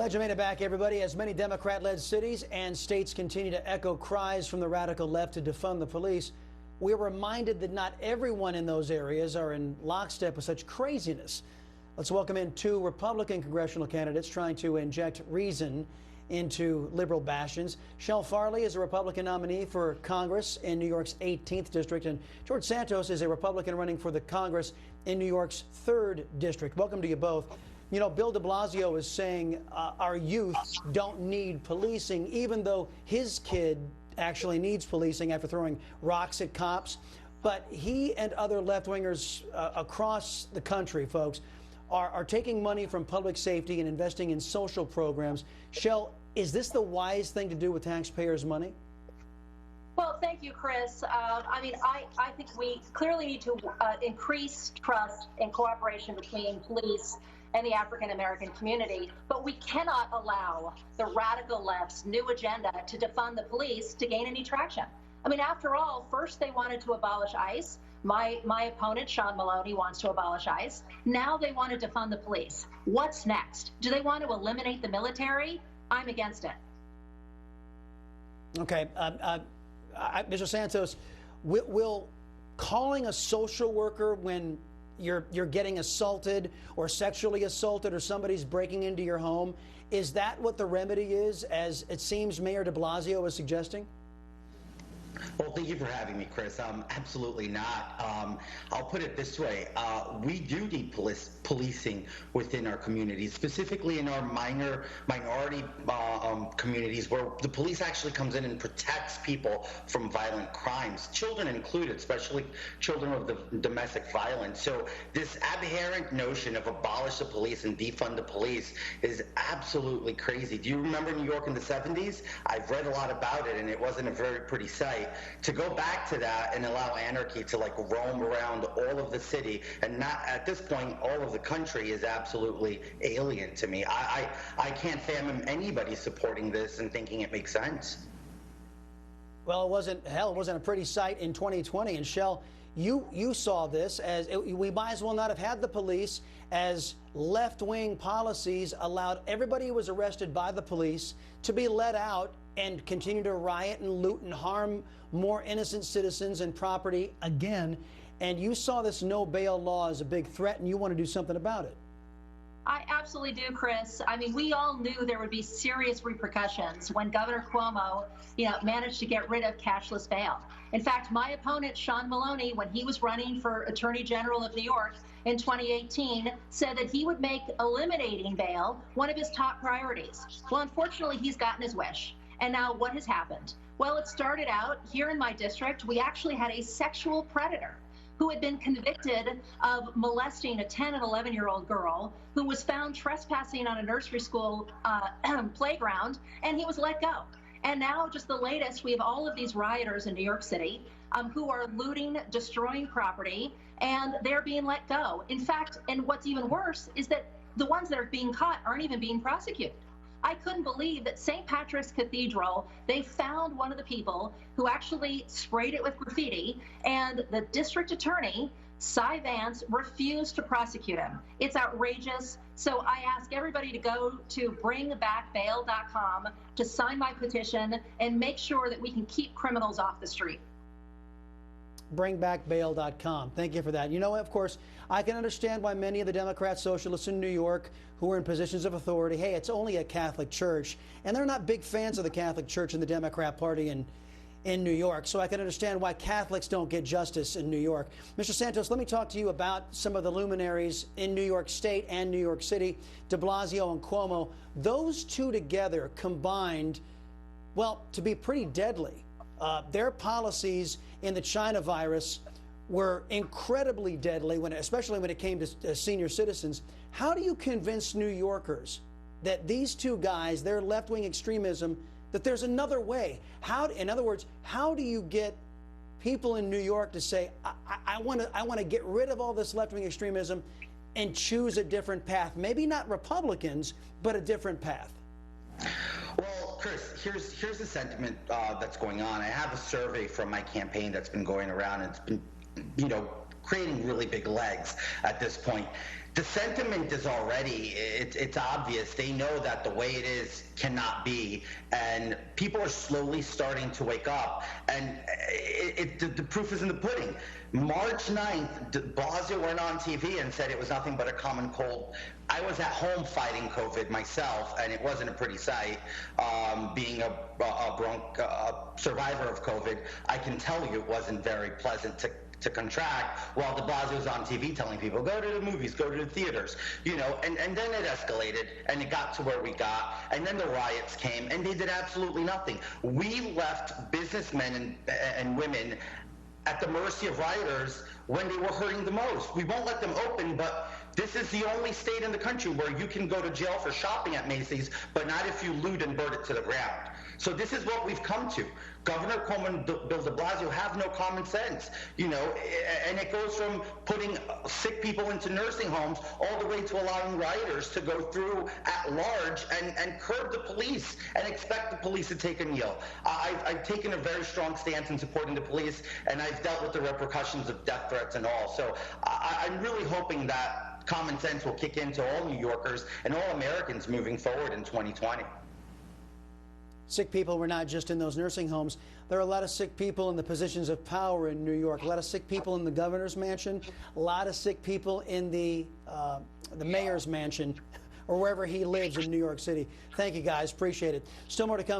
Glad you made it back, everybody. As many Democrat-led cities and states continue to echo cries from the radical left to defund the police, we're reminded that not everyone in those areas are in lockstep with such craziness. Let's welcome in two Republican congressional candidates trying to inject reason into liberal bastions. Chele Farley is a Republican nominee for Congress in New York's 18th district, and George Santos is a Republican running for the Congress in New York's 3rd district. Welcome to you both. You know, Bill de Blasio is saying our youth don't need policing, even though his kid actually needs policing after throwing rocks at cops. But he and other left-wingers across the country, folks, are taking money from public safety and investing in social programs. Chele, is this the wise thing to do with taxpayers' money? Well, thank you, Chris. I think we clearly need to increase trust and cooperation between police and the African-American community, but we cannot allow the radical left's new agenda to defund the police to gain any traction. I mean, after all, first they wanted to abolish ICE. My opponent, Sean Maloney, wants to abolish ICE. Now they want to defund the police. What's next? Do they want to eliminate the military? I'm against it. Okay. Mr. Santos, will calling a social worker when you're getting assaulted or sexually assaulted or somebody's breaking into your home, is that what the remedy is, as it seems Mayor de Blasio is suggesting? Well, thank you for having me, Chris. Absolutely not. I'll put it this way. We do need policing within our communities, specifically in our minority communities, where the police actually comes in and protects people from violent crimes, children included, especially children of the domestic violence. So this aberrant notion of abolish the police and defund the police is absolutely crazy. Do you remember New York in the 70s? I've read a lot about it, and it wasn't a very pretty sight. To go back to that and allow anarchy to roam around all of the city, and not at this point all of the country, is absolutely alien to me. I can't fathom anybody supporting this and thinking it makes sense. Well, it wasn't a pretty sight in 2020. And Chele, you saw this as we might as well not have had the police, as left-wing policies allowed everybody who was arrested by the police to be let out and continue to riot and loot and harm more innocent citizens and property again. And you saw this no bail law as a big threat, and you want to do something about it. I absolutely do, Chris. I mean, we all knew there would be serious repercussions when Governor Cuomo, managed to get rid of cashless bail. In fact, my opponent, Sean Maloney, when he was running for Attorney General of New York in 2018, said that he would make eliminating bail one of his top priorities. Well, unfortunately, he's gotten his wish. And now what has happened? Well, it started out here in my district. We actually had a sexual predator who had been convicted of molesting a 10 and 11-year-old girl who was found trespassing on a nursery school playground, and he was let go. And now, just the latest, we have all of these rioters in New York City who are looting, destroying property, and they're being let go. In fact, and what's even worse is that the ones that are being caught aren't even being prosecuted. I couldn't believe that St. Patrick's Cathedral, they found one of the people who actually sprayed it with graffiti, and the district attorney, Cy Vance, refused to prosecute him. It's outrageous. So I ask everybody to go to bringbackbail.com to sign my petition and make sure that we can keep criminals off the street. Bringbackbail.com. Thank you for that. You know, of course, I can understand why many of the Democrat socialists in New York who are in positions of authority, hey, it's only a Catholic church, and they're not big fans of the Catholic Church and the Democrat Party in New York. So I can understand why Catholics don't get justice in New York. Mr. Santos, let me talk to you about some of the luminaries in New York State and New York City, de Blasio and Cuomo. Those two together combined, well, to be pretty deadly. Their policies in the China virus were incredibly deadly, especially when it came to senior citizens. How do you convince New Yorkers that these two guys, their left-wing extremism, that there's another way? In other words, how do you get people in New York to say, I want to get rid of all this left-wing extremism and choose a different path? Maybe not Republicans, but a different path. Well, Chris, here's the sentiment that's going on. I have a survey from my campaign that's been going around, and it's been, creating really big legs at this point. The sentiment is already, it's obvious. They know that the way it is cannot be, and people are slowly starting to wake up, and the proof is in the pudding. March 9th, de Blasio went on TV and said it was nothing but a common cold. I was at home fighting COVID myself, and it wasn't a pretty sight. Being a survivor of COVID, I can tell you it wasn't very pleasant to contract, while de Blasio was on TV telling people, go to the movies, go to the theaters, you know, and then it escalated, and it got to where we got, and then the riots came, and they did absolutely nothing. We left businessmen and women at the mercy of rioters when they were hurting the most. We won't let them open, but this is the only state in the country where you can go to jail for shopping at Macy's, but not if you loot and burn it to the ground. So this is what we've come to. Governor Cuomo and Bill de Blasio have no common sense, you know, and it goes from putting sick people into nursing homes all the way to allowing rioters to go through at large and curb the police and expect the police to take a kneel. I've taken a very strong stance in supporting the police, and I've dealt with the repercussions of death threats and all. So I'm really hoping that common sense will kick into all New Yorkers and all Americans moving forward in 2020. Sick people were not just in those nursing homes. There are a lot of sick people in the positions of power in New York, a lot of sick people in the governor's mansion, a lot of sick people in the mayor's mansion, or wherever he lives in New York City. Thank you, guys. Appreciate it. Still more to come.